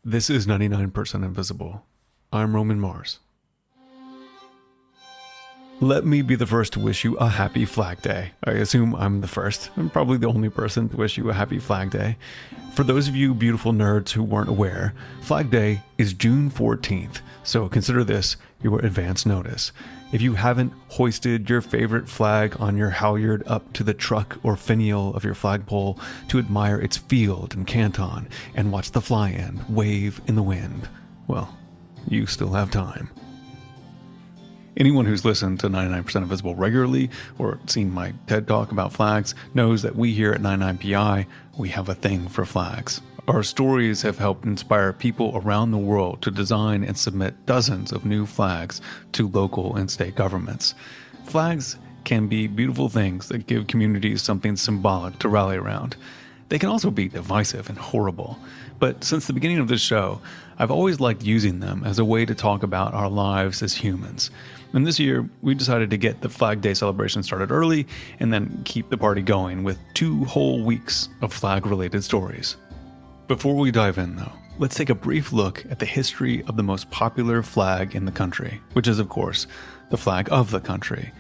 This is 99% Invisible. I'm Roman Mars. Let me be the first to wish you a happy Flag Day. I assume I'm the first. I'm probably the only person to wish you a happy Flag Day. For those of you beautiful nerds who weren't aware, Flag Day is June 14th, so consider this your advance notice. If you haven't hoisted your favorite flag on your halyard up to the truck or finial of your flagpole to admire its field and canton and watch the fly-in wave in the wind, well, you still have time. Anyone who's listened to 99% Invisible regularly or seen my TED Talk about flags knows that we here at 99PI, we have a thing for flags. Our stories have helped inspire people around the world to design and submit dozens of new flags to local and state governments. Flags can be beautiful things that give communities something symbolic to rally around. They can also be divisive and horrible. But since the beginning of this show, I've always liked using them as a way to talk about our lives as humans. And this year, we decided to get the Flag Day celebration started early and then keep the party going with 2 whole weeks of flag-related stories. Before we dive in, though, let's take a brief look at the history of the most popular flag in the country, which is, of course, the flag of the country.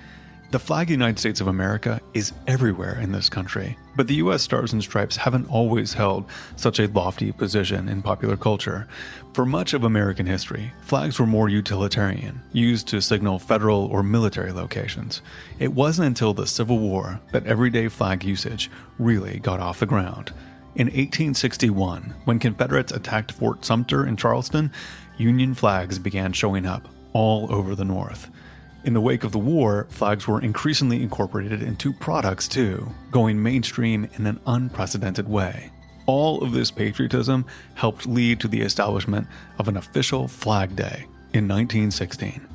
The flag of the United States of America is everywhere in this country, but the U.S. Stars and Stripes haven't always held such a lofty position in popular culture. For much of American history, flags were more utilitarian, used to signal federal or military locations. It wasn't until the Civil War that everyday flag usage really got off the ground. In 1861, when Confederates attacked Fort Sumter in Charleston, Union flags began showing up all over the North. In the wake of the war, flags were increasingly incorporated into products too, going mainstream in an unprecedented way. All of this patriotism helped lead to the establishment of an official Flag Day in 1916.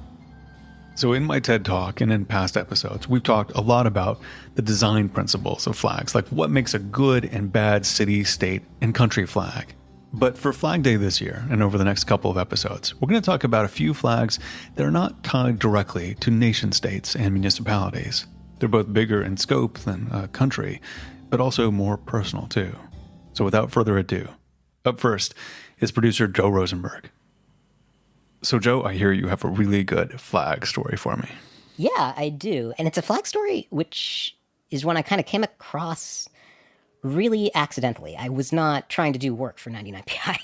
So in my TED Talk and in past episodes, we've talked a lot about the design principles of flags, like what makes a good and bad city, state, and country flag. But for Flag Day this year, and over the next couple of episodes, we're going to talk about a few flags that are not tied directly to nation states and municipalities. They're both bigger in scope than a country, but also more personal too. So without further ado, up first is producer Joe Rosenberg. So Joe, I hear you have a really good flag story for me. Yeah, I do. And it's a flag story, which is one I kind of came across really accidentally. I was not trying to do work for 99PI.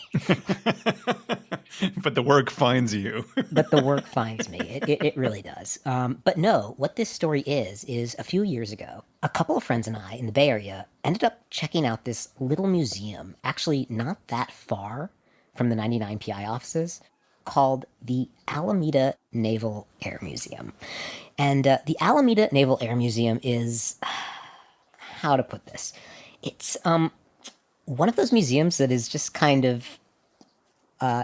But the work finds you. But the work finds me. It really does. But no, what this story is a few years ago, a couple of friends and I in the Bay Area ended up checking out this little museum, actually not that far from the 99PI offices, called the Alameda Naval Air Museum. And the Alameda Naval Air Museum is, how to put this? It's one of those museums that is just kind of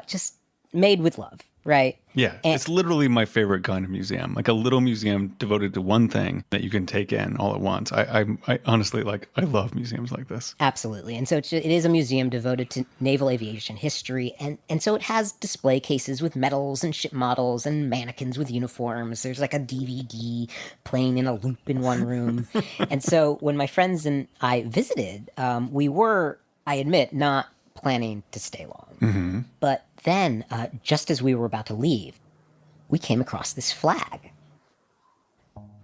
just made with love, right? Yeah, it's literally my favorite kind of museum, like a little museum devoted to one thing that you can take in all at once. I honestly, I love museums like this. Absolutely. And so it is a museum devoted to naval aviation history. And so it has display cases with medals and ship models and mannequins with uniforms. There's like a DVD playing in a loop in one room. And so when my friends and I visited, we were, I admit, not planning to stay long. Mm-hmm. But then, just as we were about to leave, we came across this flag.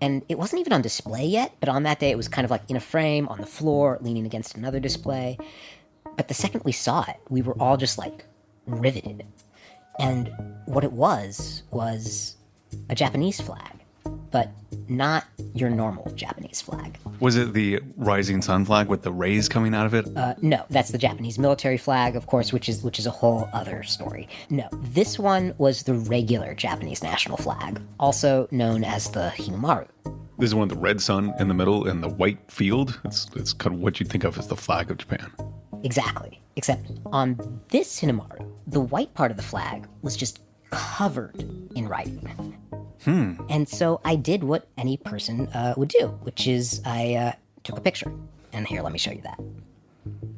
And it wasn't even on display yet, but on that day it was kind of like in a frame on the floor, leaning against another display. But the second we saw it, we were all just like riveted. And what it was a Japanese flag, but not your normal Japanese flag. Was it the rising sun flag with the rays coming out of it? No, that's the Japanese military flag, of course, which is a whole other story. No, this one was the regular Japanese national flag, also known as the Hinomaru. This is one with the red sun in the middle and the white field. It's kind of what you think of as the flag of Japan. Exactly. Except on this Hinomaru, the white part of the flag was just covered in writing. And so I did what any person would do, which is I took a picture. And here, let me show you that.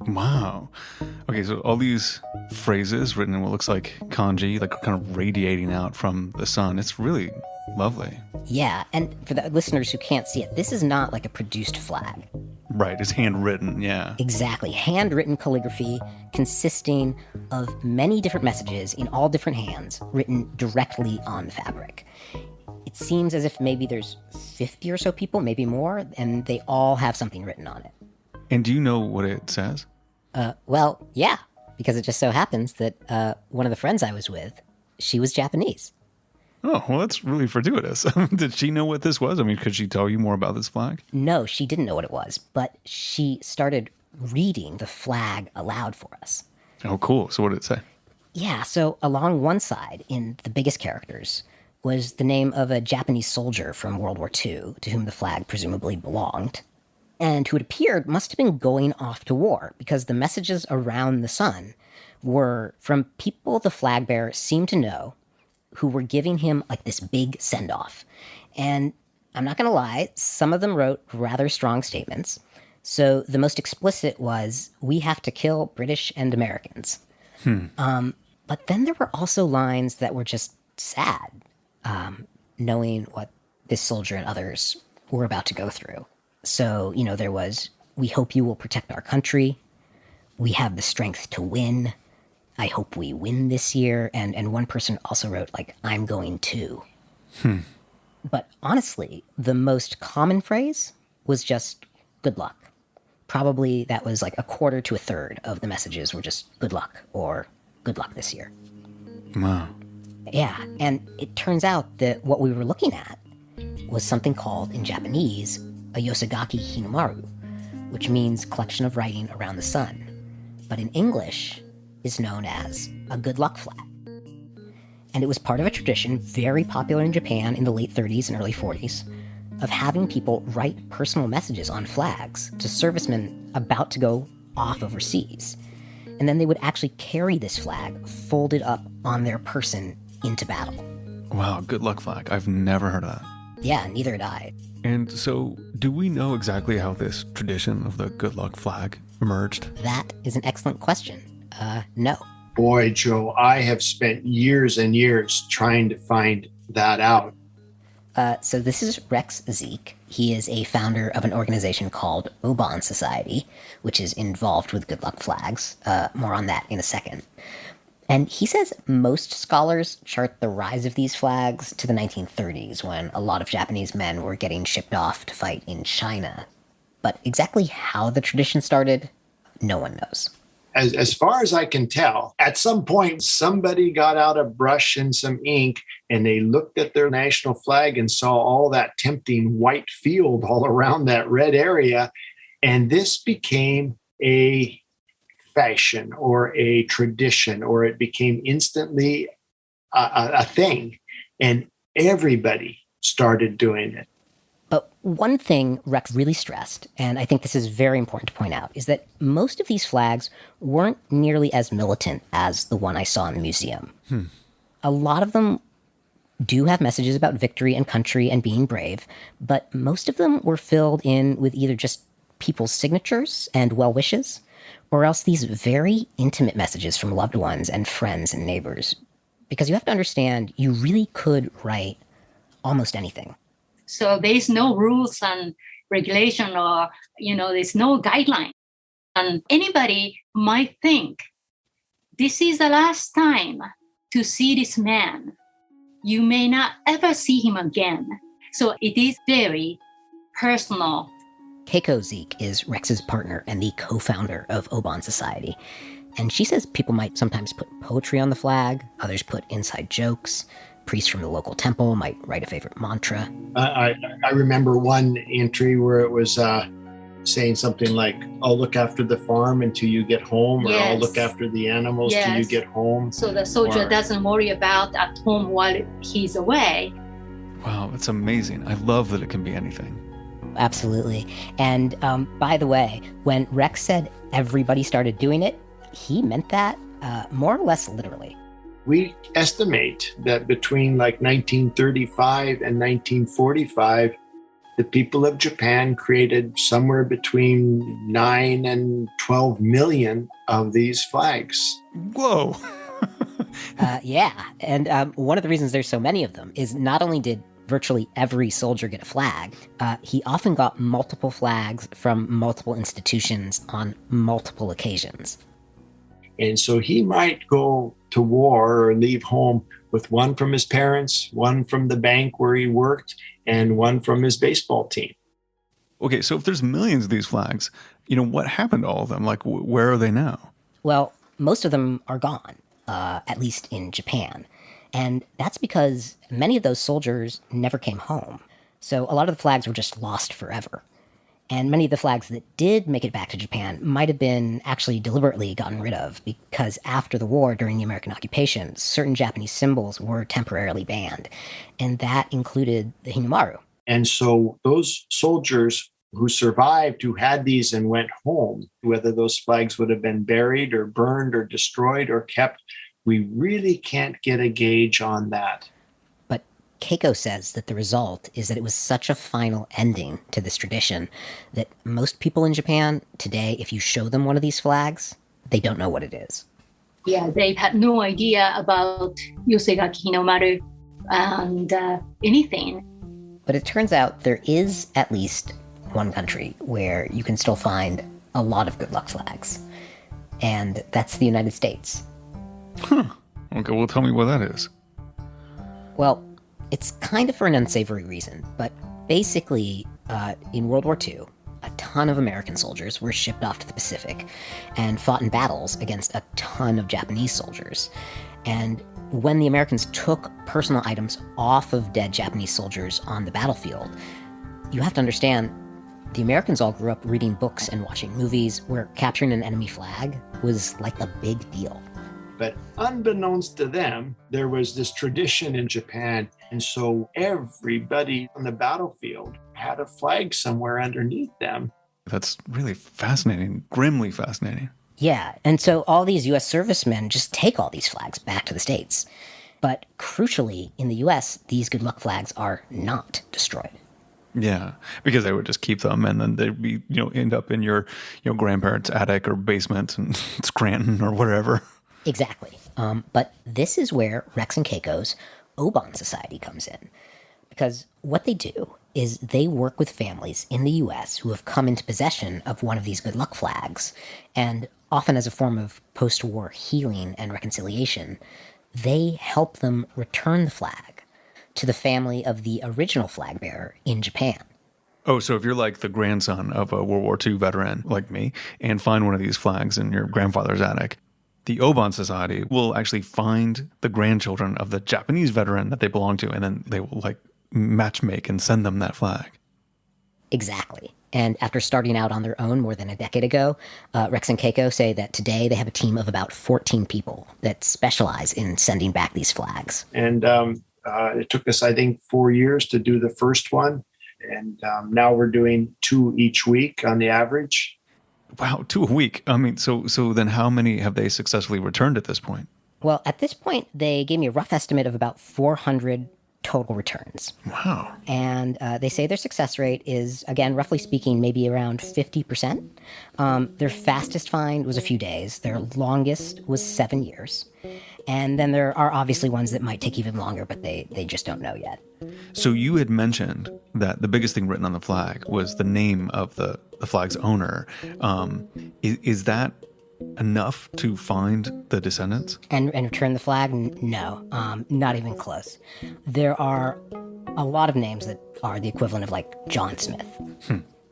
Wow. Okay, so all these phrases written in what looks like kanji, like kind of radiating out from the sun. It's really Lovely. Yeah, and for the listeners who can't see it, this is not like a produced flag. Right, it's handwritten, yeah. Exactly. Handwritten calligraphy consisting of many different messages in all different hands written directly on the fabric. It seems as if maybe there's 50 or so people, maybe more, and they all have something written on it. And do you know what it says? Well, yeah, because it just so happens that one of the friends I was with, she was Japanese. Oh, well, that's really fortuitous. Did she know what this was? I mean, could she tell you more about this flag? No, she didn't know what it was, but she started reading the flag aloud for us. Oh, cool. So what did it say? Yeah, so along one side, in the biggest characters, was the name of a Japanese soldier from World War II to whom the flag presumably belonged, and who it appeared must have been going off to war because the messages around the sun were from people the flag bearer seemed to know who were giving him like this big send-off. And I'm not going to lie, some of them wrote rather strong statements. So the most explicit was, "We have to kill British and Americans." But then there were also lines that were just sad, knowing what this soldier and others were about to go through. So, there was, "We hope you will protect our country. We have the strength to win. I hope we win this year." And one person also wrote, like, "I'm going to." But honestly, the most common phrase was just "good luck." Probably that was like a quarter to a third of the messages were just "good luck" or "good luck this year." Wow. Yeah, and it turns out that what we were looking at was something called, in Japanese, a Yosagaki Hinomaru, which means collection of writing around the sun. But in English, is known as a good luck flag. And it was part of a tradition very popular in Japan in the late 30s and early 40s of having people write personal messages on flags to servicemen about to go off overseas. And then they would actually carry this flag folded up on their person into battle. Wow, good luck flag. I've never heard of that. Yeah, neither had I. And so, do we know exactly how this tradition of the good luck flag emerged? That is an excellent question. No. Boy, Joe, I have spent years and years trying to find that out. So this is Rex Zeke. He is a founder of an organization called ōbōn Society, which is involved with good luck flags. More on that in a second. And he says most scholars chart the rise of these flags to the 1930s, when a lot of Japanese men were getting shipped off to fight in China. But exactly how the tradition started, no one knows. As far as I can tell, at some point, somebody got out a brush and some ink and they looked at their national flag and saw all that tempting white field all around that red area. And this became a fashion or a tradition, or it became instantly a thing. And everybody started doing it. But one thing Rex really stressed, and I think this is very important to point out, is that most of these flags weren't nearly as militant as the one I saw in the museum. A lot of them do have messages about victory and country and being brave, but most of them were filled in with either just people's signatures and well wishes, or else these very intimate messages from loved ones and friends and neighbors. Because you have to understand, you really could write almost anything. So there's no rules and regulation, or, there's no guideline. And anybody might think, this is the last time to see this man. You may not ever see him again. So it is very personal. Keiko Zeke is Rex's partner and the co-founder of ōbōn Society. And she says people might sometimes put poetry on the flag, others put inside jokes. Priests from the local temple might write a favorite mantra. I remember one entry where it was saying something like, "I'll look after the farm until you get home," or "I'll look after the animals till you get home." So the soldier doesn't worry about at home while he's away. Wow, that's amazing. I love that it can be anything. Absolutely. And by the way, when Rex said everybody started doing it, he meant that more or less literally. We estimate that between 1935 and 1945, the people of Japan created somewhere between 9 and 12 million of these flags. Whoa. Yeah. And one of the reasons there's so many of them is not only did virtually every soldier get a flag, he often got multiple flags from multiple institutions on multiple occasions. And so he might go to war or leave home with one from his parents, one from the bank where he worked, and one from his baseball team. Okay, so if there's millions of these flags, what happened to all of them? Like, where are they now? Well, most of them are gone, at least in Japan. And that's because many of those soldiers never came home. So a lot of the flags were just lost forever. And many of the flags that did make it back to Japan might have been actually deliberately gotten rid of, because after the war, during the American occupation, certain Japanese symbols were temporarily banned. And that included the Hinamaru. And so those soldiers who survived, who had these and went home, whether those flags would have been buried or burned or destroyed or kept, we really can't get a gauge on that. But Keiko says that the result is that it was such a final ending to this tradition that most people in Japan today, if you show them one of these flags, they don't know what it is. Yeah, they had no idea about Yosegaki Hinamaru and anything. But it turns out there is at least one country where you can still find a lot of good luck flags. And that's the United States. Huh. Okay, well, tell me what that is. Well, it's kind of for an unsavory reason, but basically, in World War II, a ton of American soldiers were shipped off to the Pacific and fought in battles against a ton of Japanese soldiers. And when the Americans took personal items off of dead Japanese soldiers on the battlefield, you have to understand, the Americans all grew up reading books and watching movies where capturing an enemy flag was like a big deal. But unbeknownst to them, there was this tradition in Japan. And so everybody on the battlefield had a flag somewhere underneath them. That's really fascinating, grimly fascinating. Yeah, and so all these U.S. servicemen just take all these flags back to the States. But crucially, in the U.S., these good luck flags are not destroyed. Yeah, because they would just keep them and then they'd be, end up in your, grandparents' attic or basement in Scranton or wherever. Exactly. But this is where Rex and Keiko's ōbōn Society comes in. Because what they do is they work with families in the U.S. who have come into possession of one of these good luck flags, and often as a form of post-war healing and reconciliation, they help them return the flag to the family of the original flag bearer in Japan. Oh, so if you're like the grandson of a World War II veteran like me and find one of these flags in your grandfather's attic, the ōbōn Society will actually find the grandchildren of the Japanese veteran that they belong to, and then they will matchmake and send them that flag. Exactly. And after starting out on their own more than a decade ago, Rex and Keiko say that today they have a team of about 14 people that specialize in sending back these flags. And it took us, I think, 4 years to do the first one. And now we're doing 2 each week on the average. Wow, 2 a week. I mean, so then how many have they successfully returned at this point? Well, at this point, they gave me a rough estimate of about 400 total returns. Wow. And they say their success rate is, again, roughly speaking, maybe around 50%. Their fastest find was a few days. Their longest was 7 years. And then there are obviously ones that might take even longer, but they just don't know yet. So you had mentioned that the biggest thing written on the flag was the name of the flag's owner. Is that enough to find the descendants? And return the flag? No, not even close. There are a lot of names that are the equivalent of like John Smith.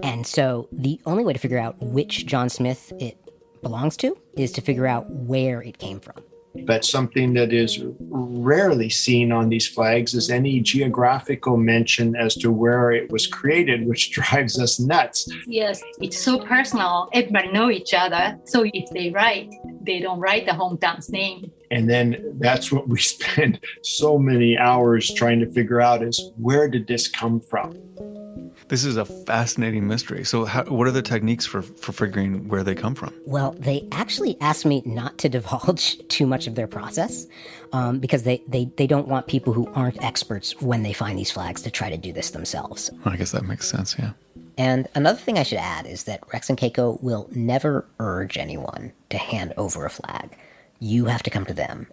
And so the only way to figure out which John Smith it belongs to is to figure out where it came from. But something that is rarely seen on these flags is any geographical mention as to where it was created, which drives us nuts. Yes, it's so personal. Everybody know each other. So if they write, they don't write the hometown's name. And then that's what we spend so many hours trying to figure out is where did this come from? This is a fascinating mystery. So what are the techniques for figuring where they come from? Well, they actually asked me not to divulge too much of their process because they don't want people who aren't experts when they find these flags to try to do this themselves. I guess that makes sense, yeah. And another thing I should add is that Rex and Keiko will never urge anyone to hand over a flag. You have to come to them.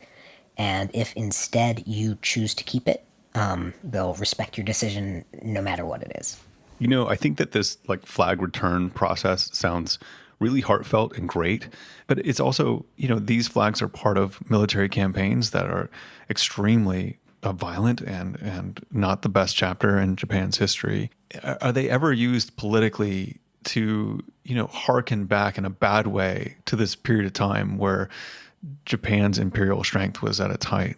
And if instead you choose to keep it, They'll respect your decision no matter what it is. You know, I think that this like flag return process sounds really heartfelt and great, but it's also, you know, these flags are part of military campaigns that are extremely violent and not the best chapter in Japan's history. Are they ever used politically to, you know, harken back in a bad way to this period of time where Japan's imperial strength was at its height?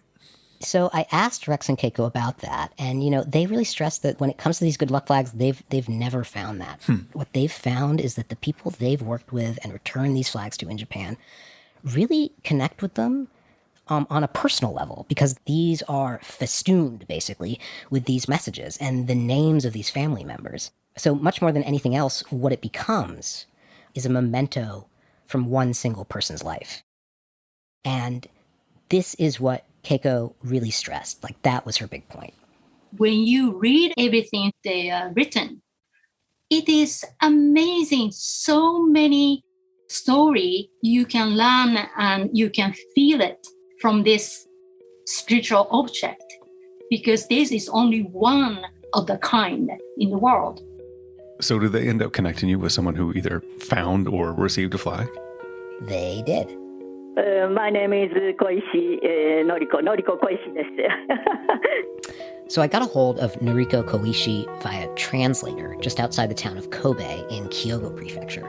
So I asked Rex and Keiko about that, and you know they really stress that when it comes to these good luck flags, they've never found that. What they've found is that the people they've worked with and returned these flags to in Japan really connect with them on a personal level, because these are festooned basically with these messages and the names of these family members. So much more than anything else, what it becomes is a memento from one single person's life. And this is what Keiko really stressed. Like, that was her big point. When you read everything they are written, it is amazing. So many story you can learn and you can feel it from this spiritual object, because this is only one of the kind in the world. So did they end up connecting you with someone who either found or received a flag? They did. My name is Koishi Noriko Koishi です。 So I got a hold of Noriko Koishi via translator just outside the town of Kobe in Kyogo Prefecture.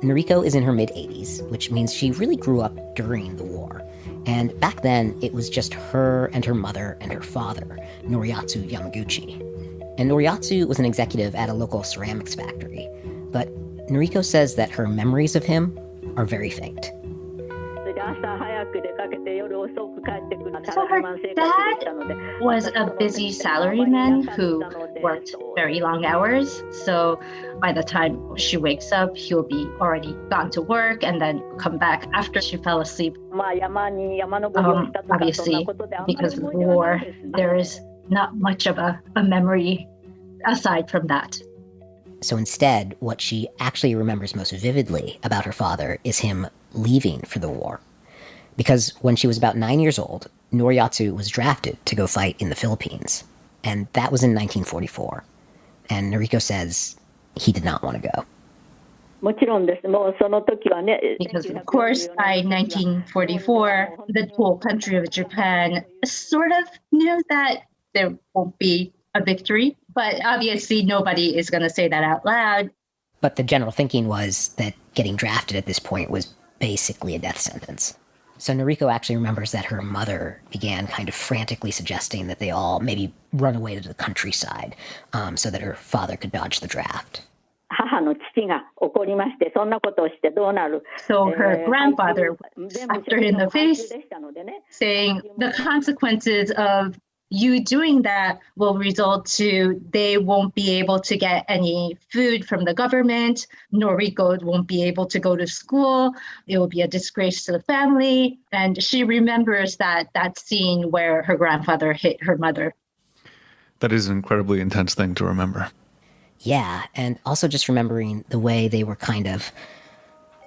Noriko is in her mid-80s, which means she really grew up during the war. And back then, it was just her and her mother and her father, Noriatsu Yamaguchi. And Noriatsu was an executive at a local ceramics factory. But Noriko says that her memories of him are very faint. So her dad was a busy salaryman who worked very long hours. So by the time she wakes up, he'll be already gone to work and then come back after she fell asleep. Obviously, because of the war, there is not much of a memory aside from that. So instead, what she actually remembers most vividly about her father is him leaving for the war. Because when she was about 9 years old, Noriatsu was drafted to go fight in the Philippines. And that was in 1944. And Noriko says he did not want to go. Because, of course, by 1944, the whole country of Japan sort of knew that there won't be a victory. But obviously, nobody is going to say that out loud. But the general thinking was that getting drafted at this point was basically a death sentence. So Noriko actually remembers that her mother began kind of frantically suggesting that they all maybe run away to the countryside so that her father could dodge the draft. So her grandfather slapped her in the face, saying the consequences of you doing that will result to they won't be able to get any food from the government. Noriko won't be able to go to school. It will be a disgrace to the family. And she remembers that scene where her grandfather hit her mother. That is an incredibly intense thing to remember. Yeah, and also just remembering the way they were kind of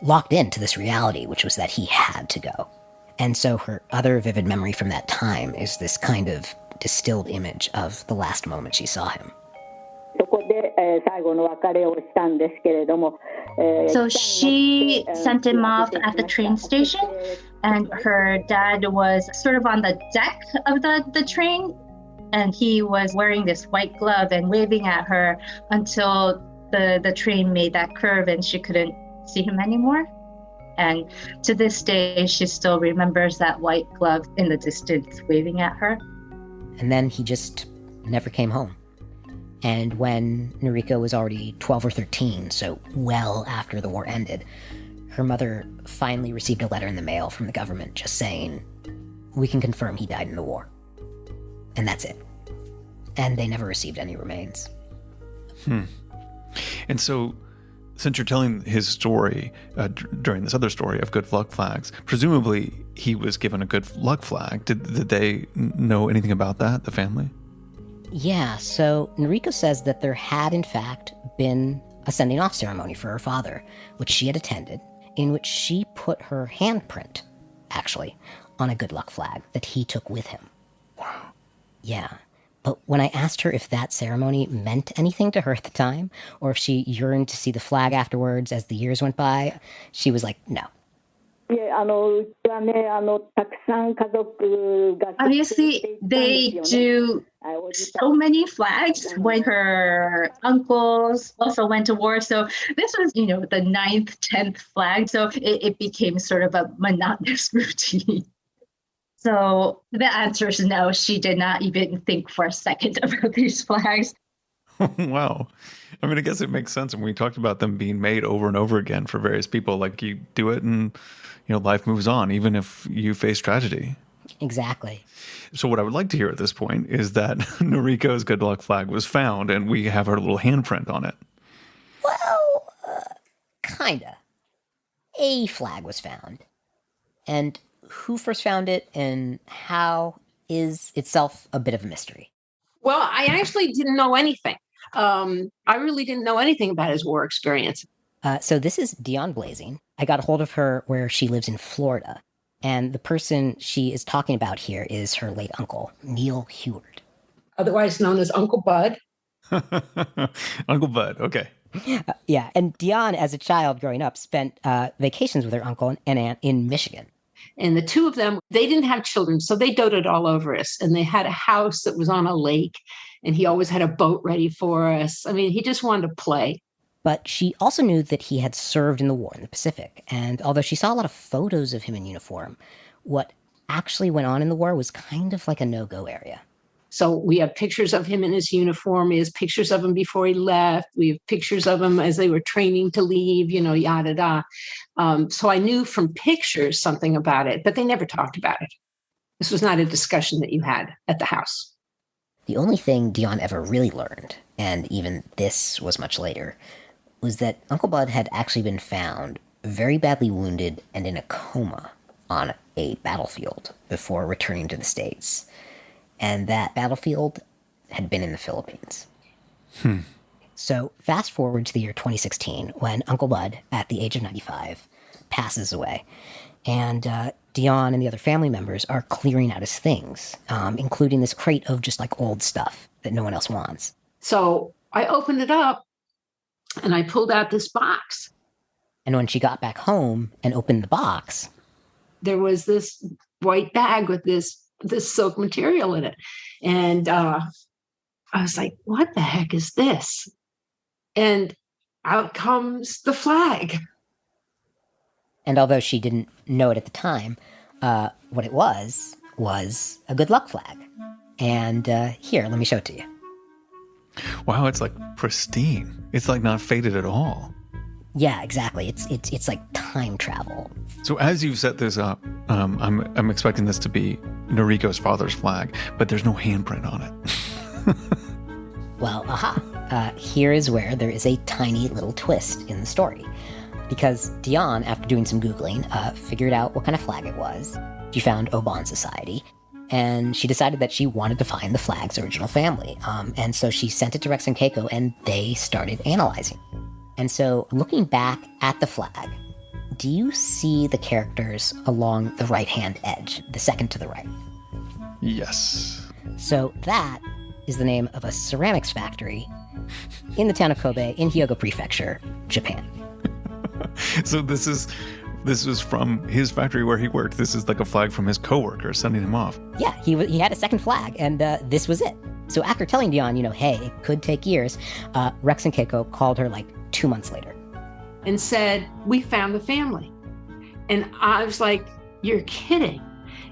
locked into this reality, which was that he had to go. And so her other vivid memory from that time is this kind of distilled image of the last moment she saw him. So she sent him off at the train station, and her dad was sort of on the deck of the train, and he was wearing this white glove and waving at her until the train made that curve and she couldn't see him anymore. And to this day, she still remembers that white glove in the distance waving at her. And then he just never came home. And when Noriko was already 12 or 13, so well after the war ended, her mother finally received a letter in the mail from the government just saying, "We can confirm he died in the war." And that's it. And they never received any remains. And so, since you're telling his story during this other story of good luck flags, presumably he was given a good luck flag. Did they know anything about that, the family? Yeah, so Noriko says that there had in fact been a sending off ceremony for her father, which she had attended, in which she put her handprint, actually, on a good luck flag that he took with him. Wow. Yeah, But when I asked her if that ceremony meant anything to her at the time, or if she yearned to see the flag afterwards as the years went by, she was like, no. Obviously, they do so many flags when her uncles also went to war. So this was, the 9th, 10th flag. So it became sort of a monotonous routine. So the answer is no, she did not even think for a second about these flags. Wow. I mean, I guess it makes sense. And we talked about them being made over and over again for various people. Like you do it and, life moves on, even if you face tragedy. Exactly. So what I would like to hear at this point is that Noriko's good luck flag was found and we have her little handprint on it. Well, kinda. A flag was found. And who first found it and how is itself a bit of a mystery. Well, I actually didn't know anything. I really didn't know anything about his war experience. So this is Dion Blazing. I got a hold of her where she lives in Florida. And the person she is talking about here is her late uncle, Neil Heward. Otherwise known as Uncle Bud. Uncle Bud, okay. Yeah, and Dion, as a child growing up, spent vacations with her uncle and aunt in Michigan. And the two of them, they didn't have children, so they doted all over us. And they had a house that was on a lake, and he always had a boat ready for us. I mean, he just wanted to play. But she also knew that he had served in the war in the Pacific. And although she saw a lot of photos of him in uniform, what actually went on in the war was kind of like a no-go area. So we have pictures of him in his uniform. We have pictures of him before he left. We have pictures of him as they were training to leave, yada, da. So I knew from pictures something about it, but they never talked about it. This was not a discussion that you had at the house. The only thing Dion ever really learned, and even this was much later, was that Uncle Bud had actually been found very badly wounded and in a coma on a battlefield before returning to the States. And that battlefield had been in the Philippines. So fast forward to the year 2016, when Uncle Bud, at the age of 95, passes away. And Dion and the other family members are clearing out his things, including this crate of just like old stuff that no one else wants. So I opened it up and I pulled out this box. And when she got back home and opened the box, there was this white bag with this silk material in it. And I was like, what the heck is this? And out comes the flag. And although she didn't know it at the time, what it was a good luck flag. And here, let me show it to you. Wow, it's like pristine. It's like not faded at all. Yeah, exactly. It's like time travel. So as you've set this up, I'm expecting this to be Noriko's father's flag, but there's no handprint on it. Well, here is where there is a tiny little twist in the story. Because Dion, after doing some Googling, figured out what kind of flag it was. She found ōbōhn Society, and she decided that she wanted to find the flag's original family. And so she sent it to Rex and Keiko, and they started analyzing. And so looking back at the flag, do you see the characters along the right-hand edge, the second to the right? Yes. So that is the name of a ceramics factory in the town of Kobe in Hyogo Prefecture, Japan. So this was from his factory where he worked. This is like a flag from his coworker sending him off. Yeah, he had a second flag, and this was it. So after telling Dion, hey, it could take years, Rex and Keiko called her like 2 months later. And said, we found the family. And I was like, you're kidding.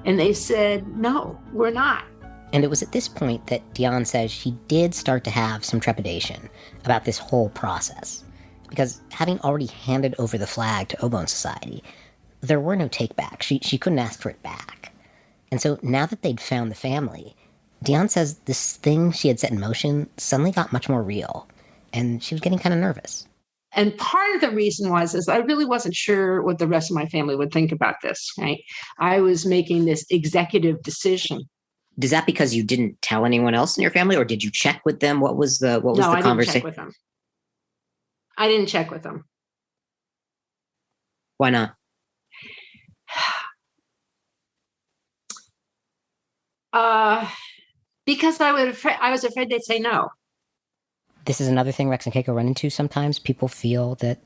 And they said, no, we're not. And it was at this point that Dion says she did start to have some trepidation about this whole process. Because having already handed over the flag to ōbōhn Society, there were no takebacks. She couldn't ask for it back. And so now that they'd found the family, Dion says this thing she had set in motion suddenly got much more real. And she was getting kind of nervous. And part of the reason is I really wasn't sure what the rest of my family would think about this, right? I was making this executive decision. Is that because you didn't tell anyone else in your family, or did you check with them? What was the conversation? No, I didn't check with them. I didn't check with them. Why not? Because I was afraid they'd say no. This is another thing Rex and Keiko run into sometimes. People feel that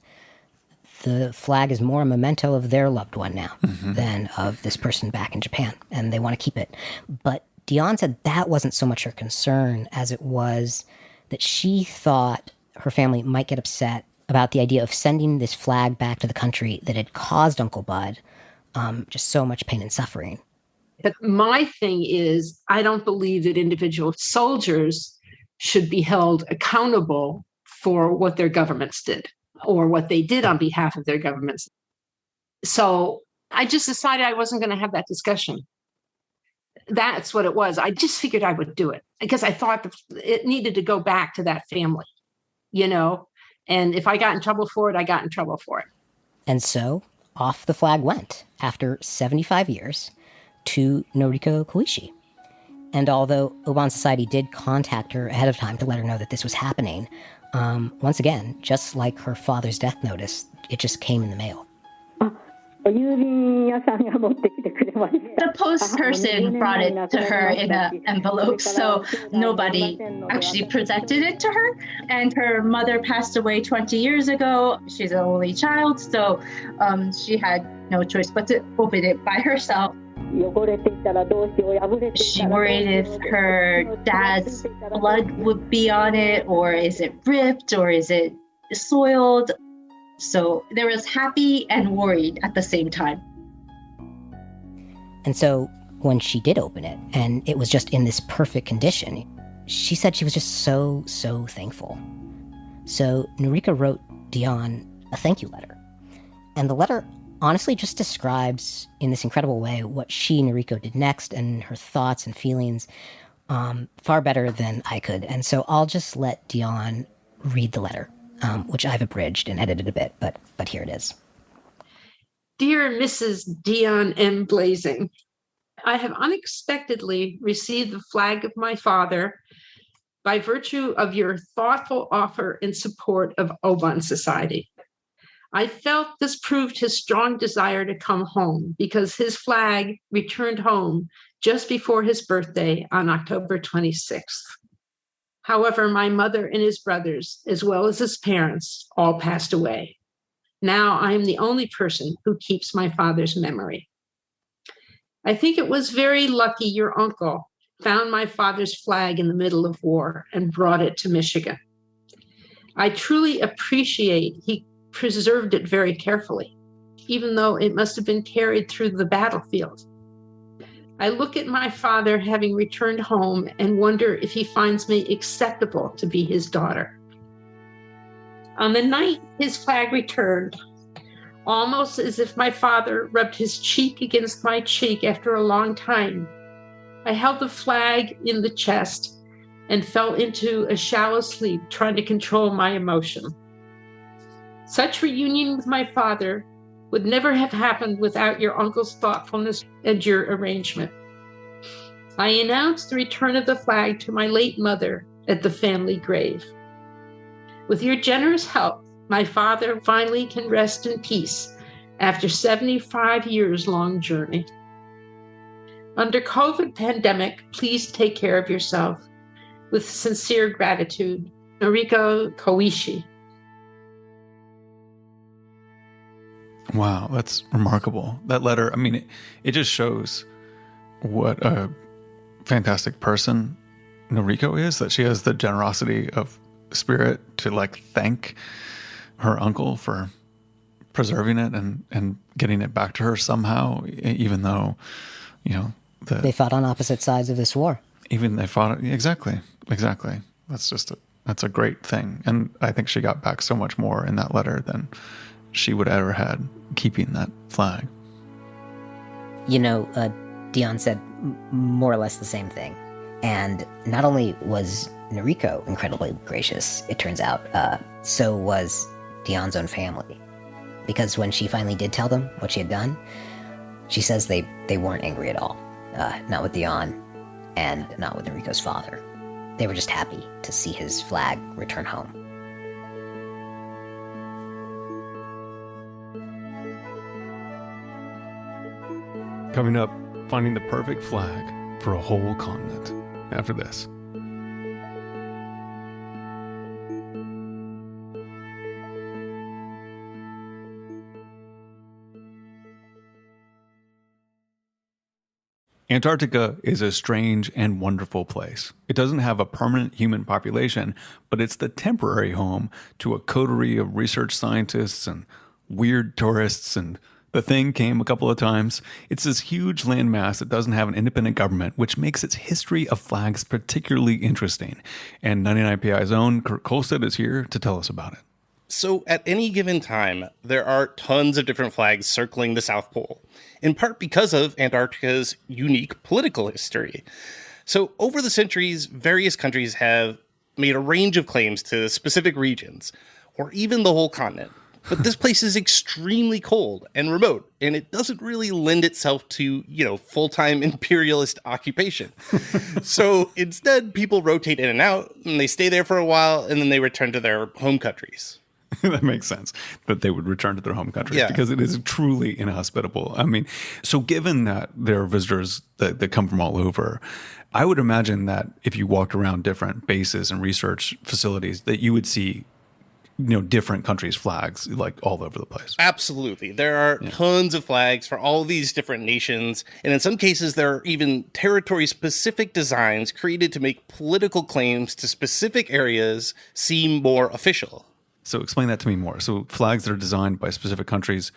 the flag is more a memento of their loved one now than of this person back in Japan, and they want to keep it. But Dion said that wasn't so much her concern as it was that she thought her family might get upset about the idea of sending this flag back to the country that had caused Uncle Bud just so much pain and suffering. But my thing is, I don't believe that individual soldiers should be held accountable for what their governments did or what they did on behalf of their governments. So I just decided I wasn't going to have that discussion. That's what it was. I just figured I would do it because I thought it needed to go back to that family, and if I got in trouble for it, I got in trouble for it. And so off the flag went after 75 years to Noriko Koishi. And although ōbōhn Society did contact her ahead of time to let her know that this was happening, once again, just like her father's death notice, it just came in the mail. The post person brought it to her in an envelope, so nobody actually presented it to her. And her mother passed away 20 years ago. She's an only child, so she had no choice but to open it by herself. She worried if her dad's blood would be on it, or is it ripped, or is it soiled? So there was happy and worried at the same time. And so when she did open it, and it was just in this perfect condition, she said she was just so, so thankful. So Noriko wrote Dion a thank you letter. And the letter honestly just describes in this incredible way what she, Noriko, did next and her thoughts and feelings far better than I could. And so I'll just let Dion read the letter, which I've abridged and edited a bit, but here it is. Dear Mrs. Dion M. Blazing, I have unexpectedly received the flag of my father by virtue of your thoughtful offer in support of ōbōhn Society. I felt this proved his strong desire to come home because his flag returned home just before his birthday on October 26th. However, my mother and his brothers, as well as his parents, all passed away. Now I am the only person who keeps my father's memory. I think it was very lucky your uncle found my father's flag in the middle of war and brought it to Michigan. I truly appreciate he preserved it very carefully, even though it must have been carried through the battlefield. I look at my father having returned home and wonder if he finds me acceptable to be his daughter. On the night his flag returned, almost as if my father rubbed his cheek against my cheek after a long time, I held the flag in the chest and fell into a shallow sleep, trying to control my emotion. Such reunion with my father would never have happened without your uncle's thoughtfulness and your arrangement. I announced the return of the flag to my late mother at the family grave. With your generous help, my father finally can rest in peace after 75 years long journey. Under COVID pandemic, please take care of yourself. With sincere gratitude, Noriko Koishi. Wow, that's remarkable. That letter, I mean, it just shows what a fantastic person Noriko is, that she has the generosity of spirit to thank her uncle for preserving it and getting it back to her somehow, even though, they fought on opposite sides of this war. Even they fought, exactly. That's a great thing. And I think she got back so much more in that letter than she would ever had keeping that flag. Dion said more or less the same thing. And not only was Noriko incredibly gracious, it turns out, so was Dion's own family. Because when she finally did tell them what she had done, she says they weren't angry at all. Not with Dion and not with Noriko's father. They were just happy to see his flag return home. Coming up, finding the perfect flag for a whole continent. after this. Antarctica is a strange and wonderful place. It doesn't have a permanent human population, but it's the temporary home to a coterie of research scientists and weird tourists, and the thing came a couple of times. It's this huge landmass that doesn't have an independent government, which makes its history of flags particularly interesting. And 99PI's own Kurt Kolstad is here to tell us about it. So at any given time, there are tons of different flags circling the South Pole, in part because of Antarctica's unique political history. So over the centuries, various countries have made a range of claims to specific regions, or even the whole continent. But this place is extremely cold and remote, and it doesn't really lend itself to, full-time imperialist occupation. So instead, people rotate in and out, and they stay there for a while, and then they return to their home countries. That makes sense, that they would return to their home countries, Yeah. because it is truly inhospitable. I mean, so given that there are visitors that come from all over, I would imagine that if you walked around different bases and research facilities, that you would see, different countries' flags like all over the place. Absolutely. There are tons of flags for all these different nations. And in some cases, there are even territory-specific designs created to make political claims to specific areas seem more official. So explain that to me more. So flags that are designed by specific countries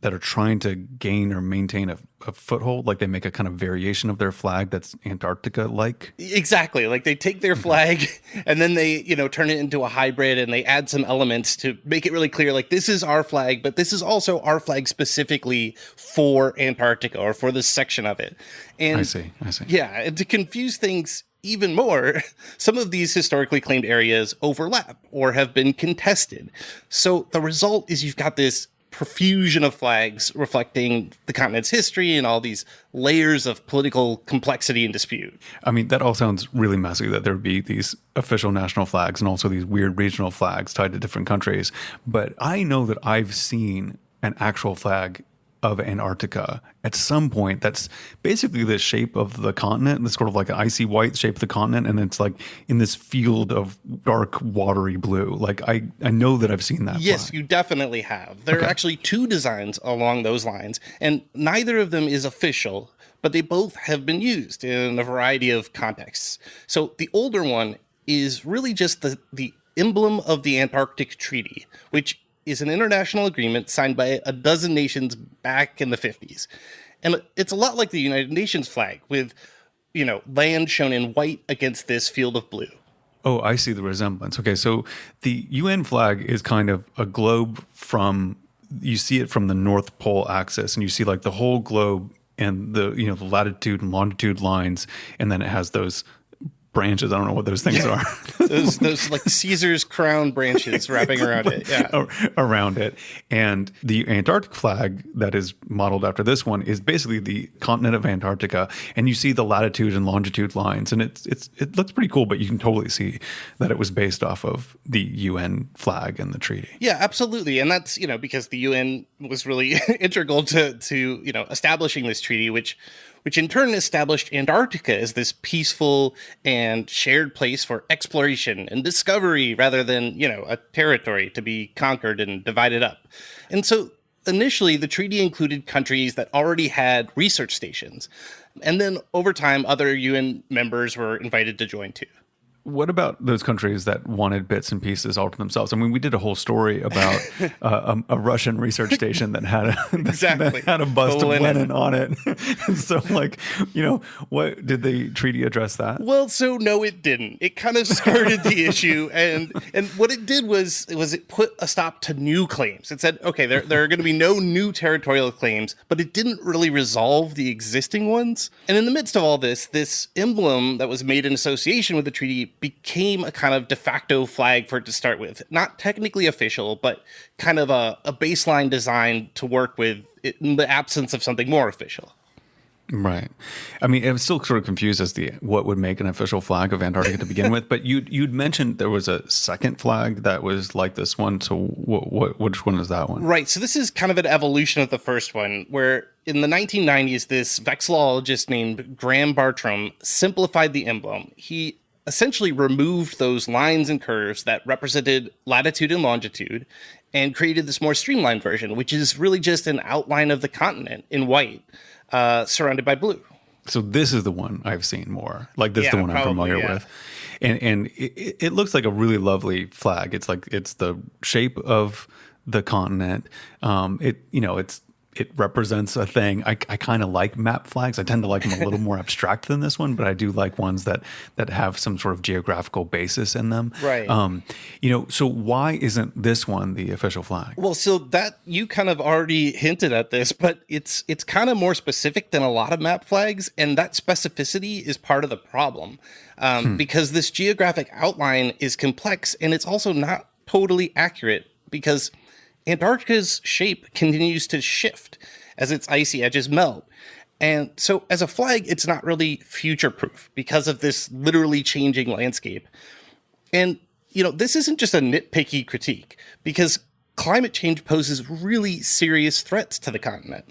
that are trying to gain or maintain a foothold, like they make a kind of variation of their flag that's Antarctica-like? Exactly. Like they take their flag and then they, turn it into a hybrid, and they add some elements to make it really clear, like, this is our flag, but this is also our flag specifically for Antarctica or for this section of it. And I see. Yeah. And to confuse things even more, some of these historically claimed areas overlap or have been contested. So the result is you've got this profusion of flags reflecting the continent's history and all these layers of political complexity and dispute. I mean, that all sounds really messy, that there would be these official national flags and also these weird regional flags tied to different countries. But I know that I've seen an actual flag of Antarctica at some point that's basically the shape of the continent. It's sort of like an icy white shape of the continent, and it's like in this field of dark watery blue. Like I know that I've seen that. Yes, flag. you definitely have. There are actually two designs along those lines, and neither of them is official, but they both have been used in a variety of contexts. So the older one is really just the emblem of the Antarctic Treaty, which is an international agreement signed by a dozen nations back in the 50s. And it's a lot like the United Nations flag, with, land shown in white against this field of blue. Oh, I see the resemblance. Okay, so the UN flag is kind of a globe you see it from the North Pole axis, and you see like the whole globe and the latitude and longitude lines, and then it has those branches. I don't know what those things are. those like Caesar's crown branches wrapping around it. Yeah. Around it. And the Antarctic flag that is modeled after this one is basically the continent of Antarctica. And you see the latitude and longitude lines, and it looks pretty cool, but you can totally see that it was based off of the UN flag and the treaty. Yeah, absolutely. And that's, because the UN was really integral to establishing this treaty, which in turn established Antarctica as this peaceful and shared place for exploration and discovery rather than, a territory to be conquered and divided up. And so initially, the treaty included countries that already had research stations. And then over time, other UN members were invited to join too. What about those countries that wanted bits and pieces all to themselves? I mean, we did a whole story about a Russian research station that had that had a bust of Lenin on it. And so, what did the treaty address that? Well, so no, it didn't. It kind of skirted the issue, and what it did was it put a stop to new claims. It said, okay, there are going to be no new territorial claims, but it didn't really resolve the existing ones. And in the midst of all this emblem that was made in association with the treaty became a kind of de facto flag for it to start with. Not technically official, but kind of a baseline design to work with in the absence of something more official. Right. I mean, I'm still sort of confused as to what would make an official flag of Antarctica to begin with. But you'd mentioned there was a second flag that was like this one. So which one is that one? Right. So this is kind of an evolution of the first one, where in the 1990s, this vexillologist named Graham Bartram simplified the emblem. He essentially removed those lines and curves that represented latitude and longitude and created this more streamlined version, which is really just an outline of the continent in white, surrounded by blue. So this is the one I've seen more. Like this is the one I'm familiar with. And it looks like a really lovely flag. It's like it's the shape of the continent. It represents a thing. I kind of like map flags. I tend to like them a little more abstract than this one, but I do like ones that have some sort of geographical basis in them. Right. So why isn't this one the official flag? Well, so that you kind of already hinted at this, but it's kind of more specific than a lot of map flags, and that specificity is part of the problem, because this geographic outline is complex and it's also not totally accurate because Antarctica's shape continues to shift as its icy edges melt. And so as a flag, it's not really future-proof because of this literally changing landscape. And, this isn't just a nitpicky critique, because climate change poses really serious threats to the continent.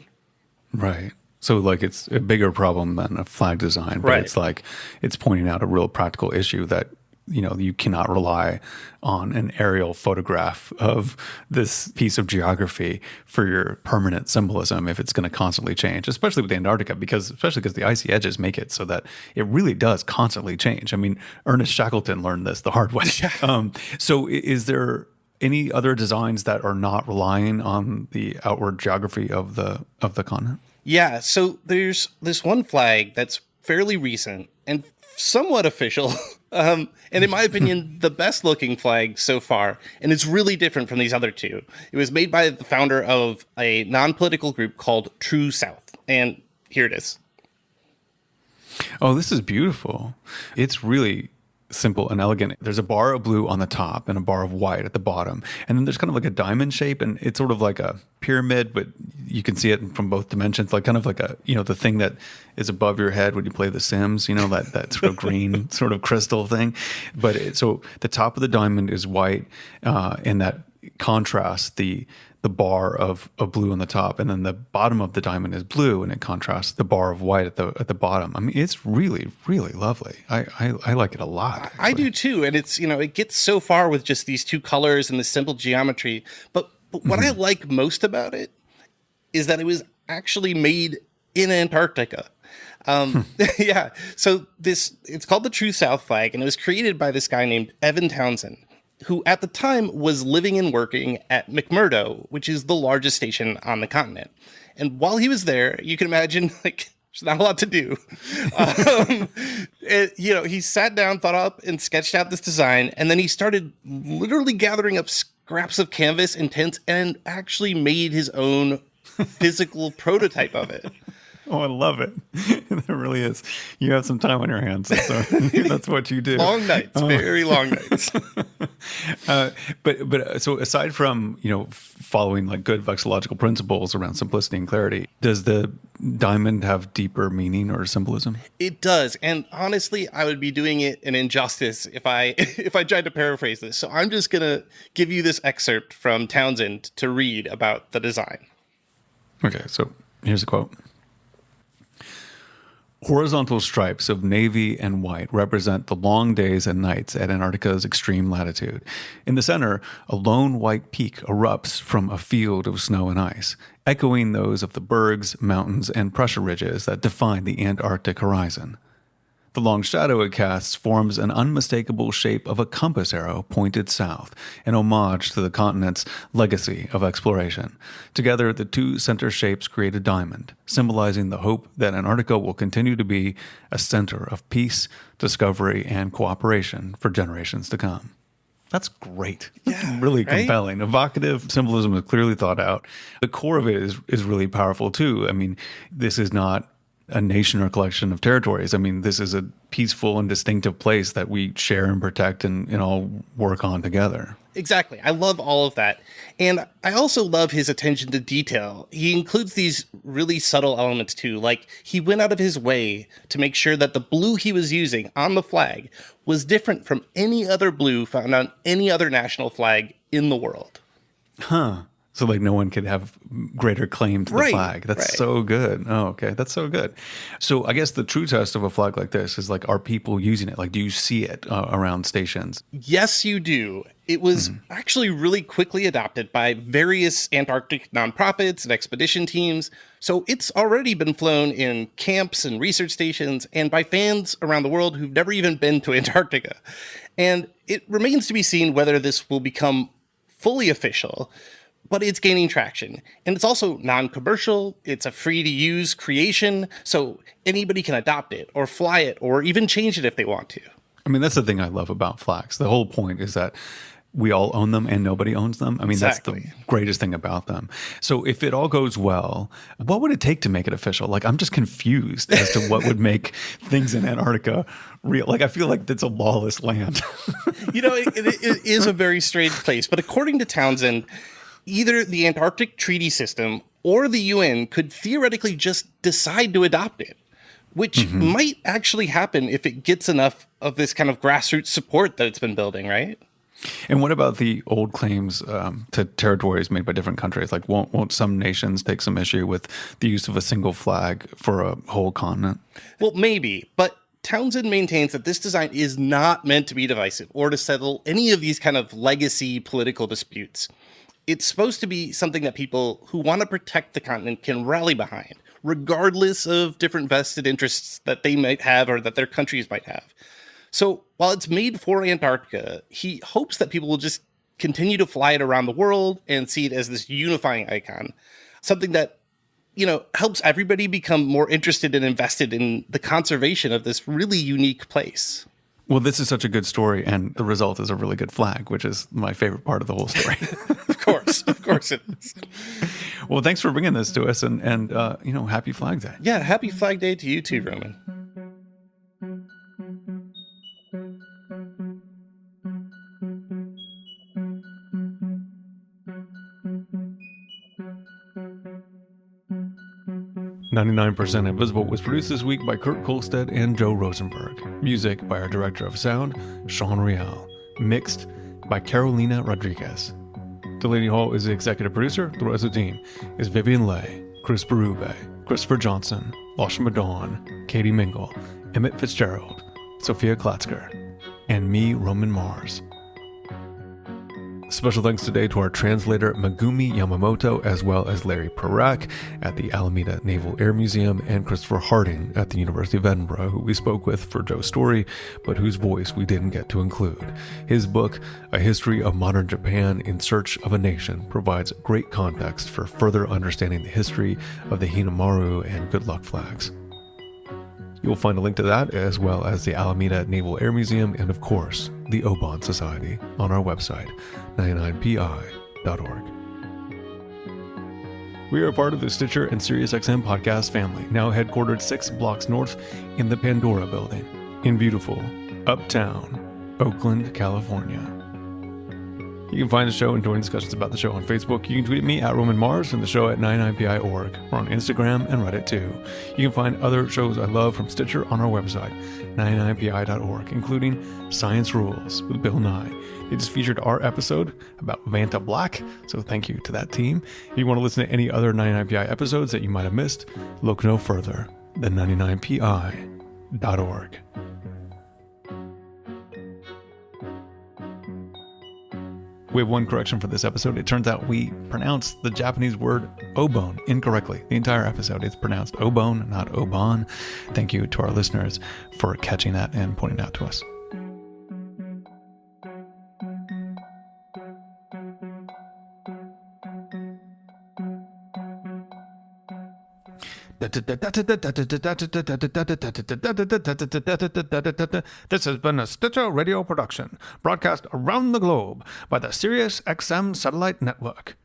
Right. So like it's a bigger problem than a flag design, but Right. it's like it's pointing out a real practical issue that you cannot rely on an aerial photograph of this piece of geography for your permanent symbolism if it's going to constantly change, especially with Antarctica, because the icy edges make it so that it really does constantly change. I mean, Ernest Shackleton learned this the hard way. So is there any other designs that are not relying on the outward geography of the continent? Yeah, so there's this one flag that's fairly recent and somewhat official, and in my opinion, the best looking flag so far, and it's really different from these other two. It was made by the founder of a non-political group called True South, and here it is. Oh, this is beautiful. It's really simple and elegant. There's a bar of blue on the top and a bar of white at the bottom. And then there's kind of like a diamond shape, and it's sort of like a pyramid, but you can see it from both dimensions, like kind of like the thing that is above your head when you play The Sims, that sort of green sort of crystal thing. But so the top of the diamond is white, and that contrasts the bar of blue on the top, and then the bottom of the diamond is blue, and it contrasts the bar of white at the bottom. I mean, it's really, really lovely. I like it a lot. Actually. I do too, and it's it gets so far with just these two colors and the simple geometry. But what I like most about it is that it was actually made in Antarctica. Yeah. So it's called the True South flag, and it was created by this guy named Evan Townsend, who at the time was living and working at McMurdo, which is the largest station on the continent. And while he was there, you can imagine, there's not a lot to do. He sat down, thought up, and sketched out this design, and then he started literally gathering up scraps of canvas and tints and actually made his own physical prototype of it. Oh, I love it. There really is. You have some time on your hands, so that's what you do. Long nights, very long nights. But so aside from following like good vexillological principles around simplicity and clarity, does the diamond have deeper meaning or symbolism? It does, and honestly, I would be doing it an injustice if I tried to paraphrase this. So I'm just gonna give you this excerpt from Townsend to read about the design. Okay, so here's a quote. Horizontal stripes of navy and white represent the long days and nights at Antarctica's extreme latitude. In the center, a lone white peak erupts from a field of snow and ice, echoing those of the bergs, mountains, and pressure ridges that define the Antarctic horizon. The long shadow it casts forms an unmistakable shape of a compass arrow pointed south, an homage to the continent's legacy of exploration. Together, the two center shapes create a diamond, symbolizing the hope that Antarctica will continue to be a center of peace, discovery, and cooperation for generations to come. That's great. That's really compelling. Evocative symbolism is clearly thought out. The core of it is really powerful, too. I mean, this is not a nation or collection of territories. I mean, this is a peaceful and distinctive place that we share and protect and all work on together. Exactly. I love all of that. And I also love his attention to detail. He includes these really subtle elements too. Like he went out of his way to make sure that the blue he was using on the flag was different from any other blue found on any other national flag in the world. Huh. So like no one could have greater claim to the flag. That's so good. Oh, okay. That's so good. So I guess the true test of a flag like this is like, are people using it? Like, do you see it around stations? Yes, you do. It was actually really quickly adopted by various Antarctic nonprofits and expedition teams. So it's already been flown in camps and research stations and by fans around the world who've never even been to Antarctica. And it remains to be seen whether this will become fully official, but it's gaining traction. And it's also non-commercial. It's a free-to-use creation, so anybody can adopt it or fly it or even change it if they want to. I mean, that's the thing I love about flags. The whole point is that we all own them and nobody owns them. I mean, Exactly. That's the greatest thing about them. So if it all goes well, what would it take to make it official? Like, I'm just confused as to what would make things in Antarctica real. Like, I feel like it's a lawless land. It is a very strange place. But according to Townsend, either the Antarctic Treaty System or the UN could theoretically just decide to adopt it, which might actually happen if it gets enough of this kind of grassroots support that it's been building, right? And what about the old claims to territories made by different countries? Like, won't some nations take some issue with the use of a single flag for a whole continent? Well, maybe, but Townsend maintains that this design is not meant to be divisive or to settle any of these kind of legacy political disputes. It's supposed to be something that people who want to protect the continent can rally behind, regardless of different vested interests that they might have or that their countries might have. So while it's made for Antarctica, he hopes that people will just continue to fly it around the world and see it as this unifying icon, something that, helps everybody become more interested and invested in the conservation of this really unique place. Well, this is such a good story, and the result is a really good flag, which is my favorite part of the whole story. Of course it is. Well, thanks for bringing this to us, and happy Flag Day. Yeah, happy Flag Day to you too, Roman. "99% Invisible" was produced this week by Kurt Kolstad and Joe Rosenberg. Music by our director of sound, Sean Rial. Mixed by Carolina Rodriguez. Delaney Hall is the executive producer. The rest of the team is Vivian Leigh, Chris Berube, Christopher Johnson, Lashma Dawn, Katie Mingle, Emmett Fitzgerald, Sophia Klatzker, and me, Roman Mars. Special thanks today to our translator Megumi Yamamoto, as well as Larry Perak at the Alameda Naval Air Museum and Christopher Harding at the University of Edinburgh, who we spoke with for Joe's story, but whose voice we didn't get to include. His book, A History of Modern Japan in Search of a Nation, provides great context for further understanding the history of the Hinamaru and Good Luck flags. You'll find a link to that, as well as the Alameda Naval Air Museum and, of course, the ōbōhn Society on our website, 99pi.org. We are a part of the Stitcher and SiriusXM podcast family, now headquartered 6 blocks north in the Pandora Building in beautiful Uptown, Oakland, California. You can find the show and join discussions about the show on Facebook. You can tweet at me at Roman Mars and the show at 99pi.org. We're on Instagram and Reddit too. You can find other shows I love from Stitcher on our website, 99pi.org, including Science Rules with Bill Nye. They just featured our episode about Vanta Black, so thank you to that team. If you want to listen to any other 99pi episodes that you might have missed, look no further than 99pi.org. We have one correction for this episode. It turns out we pronounced the Japanese word ōbōn incorrectly. The entire episode is pronounced ōbōn, not ōbāhn. Thank you to our listeners for catching that and pointing it out to us. This has been a Stitcher radio production, broadcast around the globe by the SiriusXM Satellite Network.